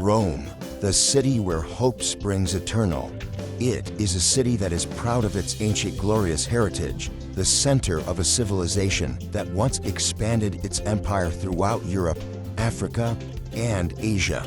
Rome, the city where hope springs eternal. It is a city that is proud of its ancient glorious heritage, the center of a civilization that once expanded its empire throughout Europe, Africa, and Asia.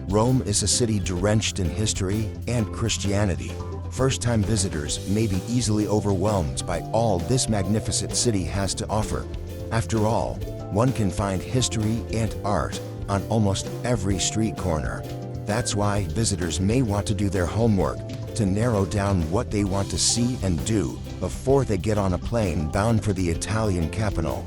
Rome is a city drenched in history and Christianity. First-time visitors may be easily overwhelmed by all this magnificent city has to offer. After all, one can find history and art on almost every street corner. That's why visitors may want to do their homework to narrow down what they want to see and do before they get on a plane bound for the Italian capital.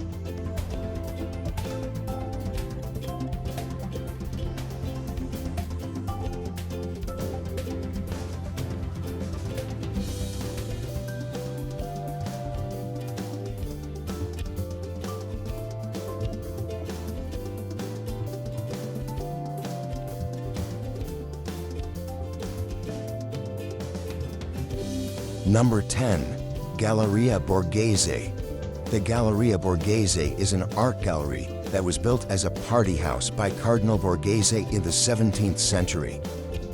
Number 10. Galleria Borghese. The Galleria Borghese is an art gallery that was built as a party house by Cardinal Borghese in the 17th century.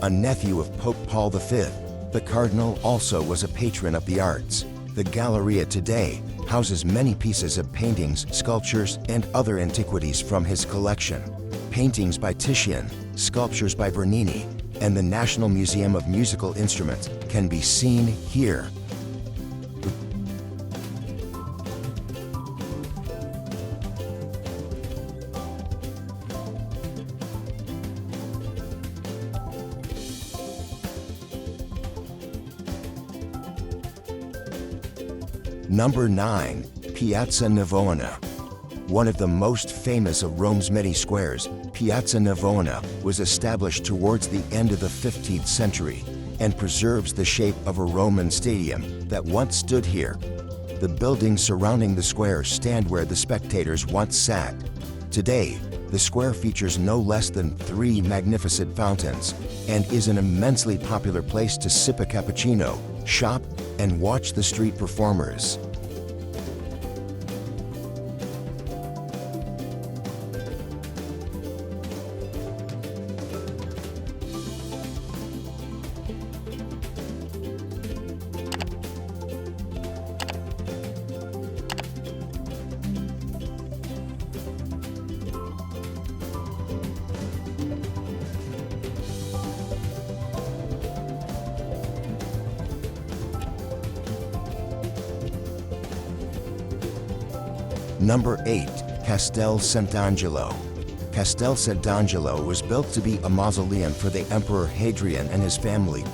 A nephew of Pope Paul V, the cardinal also was a patron of the arts. The Galleria today houses many pieces of paintings, sculptures, and other antiquities from his collection. Paintings by Titian, sculptures by Bernini, and the National Museum of Musical Instruments can be seen here. Number 9. Piazza Navona. One of the most famous of Rome's many squares, Piazza Navona was established towards the end of the 15th century and preserves the shape of a Roman stadium that once stood here. The buildings surrounding the square stand where the spectators once sat. Today, the square features no less than 3 magnificent fountains and is an immensely popular place to sip a cappuccino, shop, and watch the street performers. Number 8. Castel Sant'Angelo. Castel Sant'Angelo was built to be a mausoleum for the Emperor Hadrian and his family.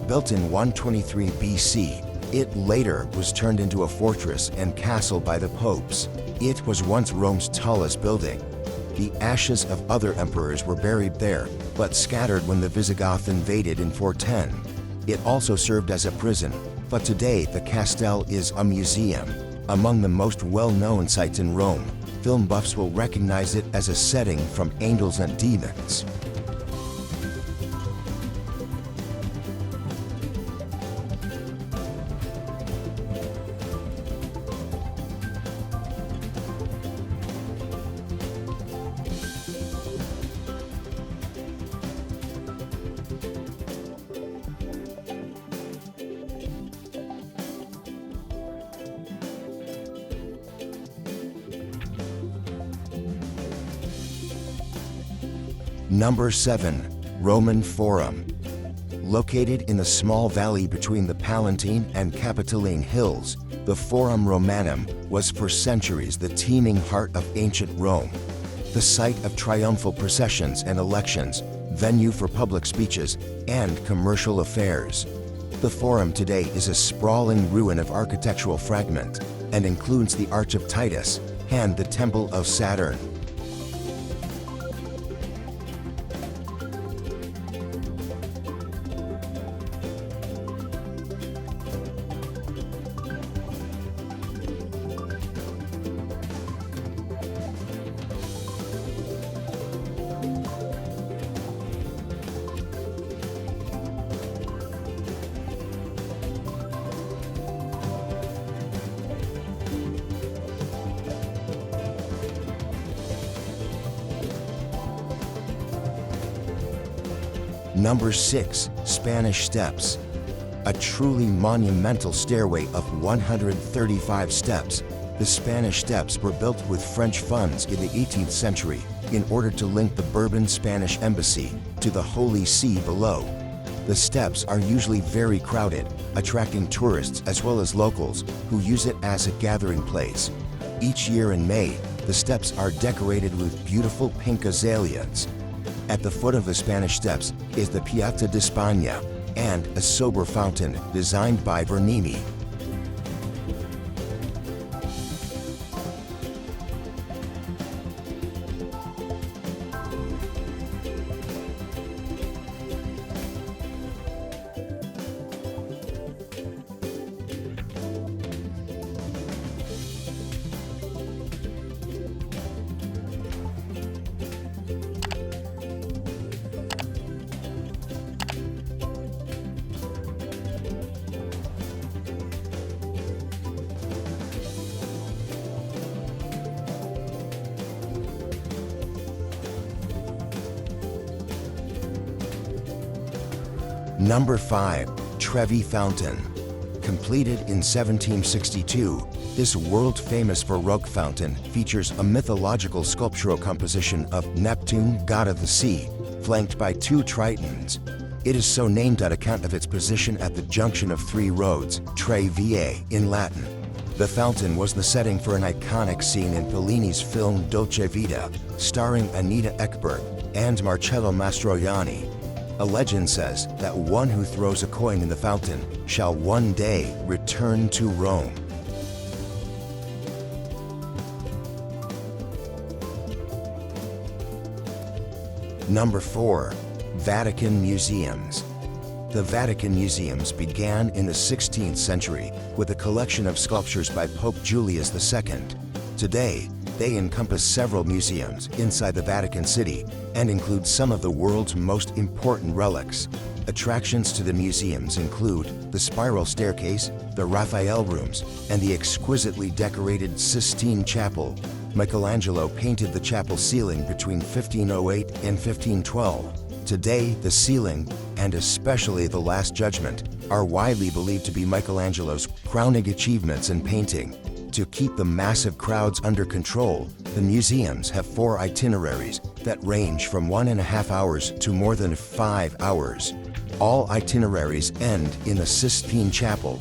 Built in 123 BC, it later was turned into a fortress and castle by the popes. It was once Rome's tallest building. The ashes of other emperors were buried there, but scattered when the Visigoths invaded in 410. It also served as a prison, but today the castle is a museum. Among the most well-known sites in Rome, film buffs will recognize it as a setting from Angels and Demons. Number 7. Roman Forum. Located in the small valley between the Palatine and Palatine Hills, the Forum Romanum was for centuries the teeming heart of ancient Rome. The site of triumphal processions and elections, venue for public speeches, and commercial affairs. The Forum today is a sprawling ruin of architectural fragment and includes the Arch of Titus and the Temple of Saturn. Number 6. Spanish Steps. A truly monumental stairway of 135 steps, the Spanish Steps were built with French funds in the 18th century in order to link the Bourbon Spanish Embassy to the Holy See below. The steps are usually very crowded, attracting tourists as well as locals who use it as a gathering place. Each year in May, the steps are decorated with beautiful pink azaleas. At the foot of the Spanish Steps is the Piazza di Spagna and a sober fountain designed by Bernini. Number 5. Trevi Fountain. Completed in 1762, this world-famous Baroque fountain features a mythological sculptural composition of Neptune, god of the sea, flanked by 2 tritons. It is so named on account of its position at the junction of 3 roads, Trastevere in Latin. The fountain was the setting for an iconic scene in Fellini's film Dolce Vita, starring Anita Ekberg and Marcello Mastroianni. A legend says that one who throws a coin in the fountain shall one day return to Rome. Number 4. Vatican Museums. The Vatican Museums began in the 16th century with a collection of sculptures by Pope Julius II. Today, they encompass several museums inside the Vatican City and include some of the world's most important relics. Attractions to the museums include the spiral staircase, the Raphael rooms, and the exquisitely decorated Sistine Chapel. Michelangelo painted the chapel ceiling between 1508 and 1512. Today, the ceiling, and especially the Last Judgment, are widely believed to be Michelangelo's crowning achievements in painting. To keep the massive crowds under control, the museums have 4 itineraries that range from 1.5 hours to more than 5 hours. All itineraries end in the Sistine Chapel.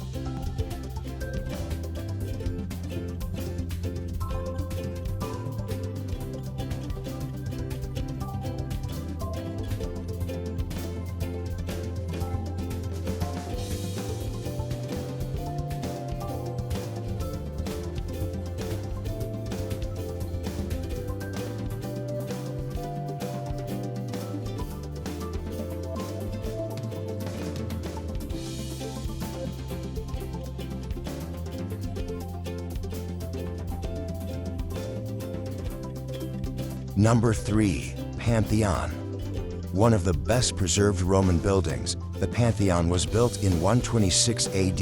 Number 3. Pantheon. One of the best preserved Roman buildings, the Pantheon was built in 126 AD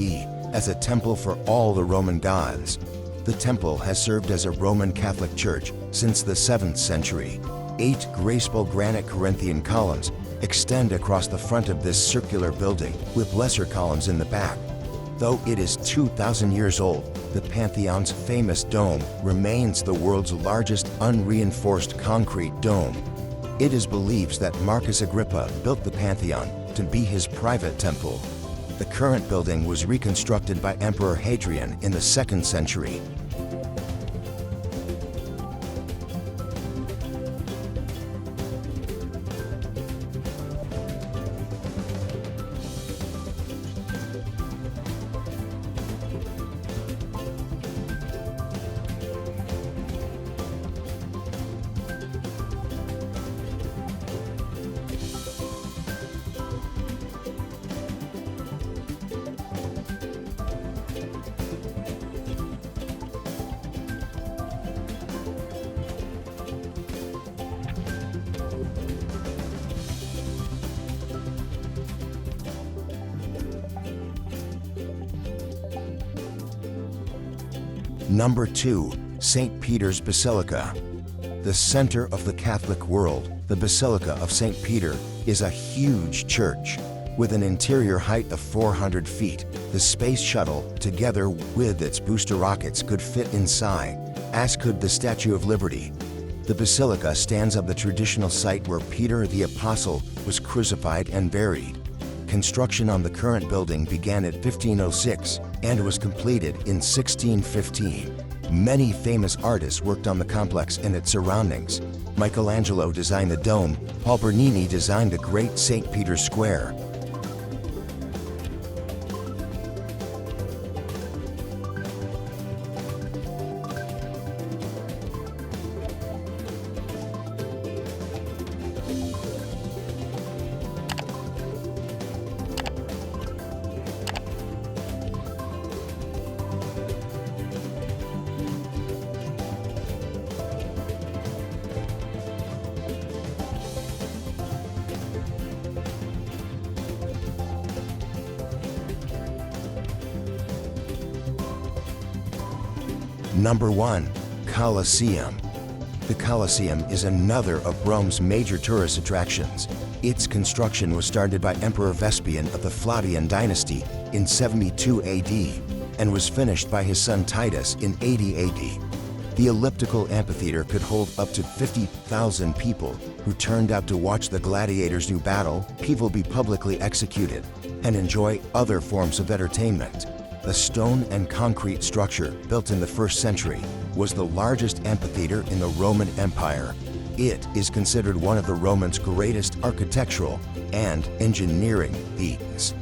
as a temple for all the Roman gods. The temple has served as a Roman Catholic church since the 7th century. 8 graceful granite Corinthian columns extend across the front of this circular building, with lesser columns in the back. Though it is 2,000 years old, the Pantheon's famous dome remains the world's largest unreinforced concrete dome. It is believed that Marcus Agrippa built the Pantheon to be his private temple. The current building was reconstructed by Emperor Hadrian in the 2nd century. Number 2. St. Peter's Basilica. The center of the Catholic world, the Basilica of St. Peter is a huge church. With an interior height of 400 feet, the Space Shuttle, together with its booster rockets, could fit inside, as could the Statue of Liberty. The Basilica stands on the traditional site where Peter the Apostle was crucified and buried. Construction on the current building began at 1506 and was completed in 1615. Many famous artists worked on the complex and its surroundings. Michelangelo designed the dome, Paul Bernini designed the Great St. Peter's Square. Number 1. Colosseum. The Colosseum is another of Rome's major tourist attractions. Its construction was started by Emperor Vespasian of the Flavian dynasty in 72 AD and was finished by his son Titus in 80 AD. The elliptical amphitheater could hold up to 50,000 people who turned out to watch the gladiators do battle, people be publicly executed, and enjoy other forms of entertainment. The stone and concrete structure, built in the 1st century, was the largest amphitheater in the Roman Empire. It is considered one of the Romans' greatest architectural and engineering feats.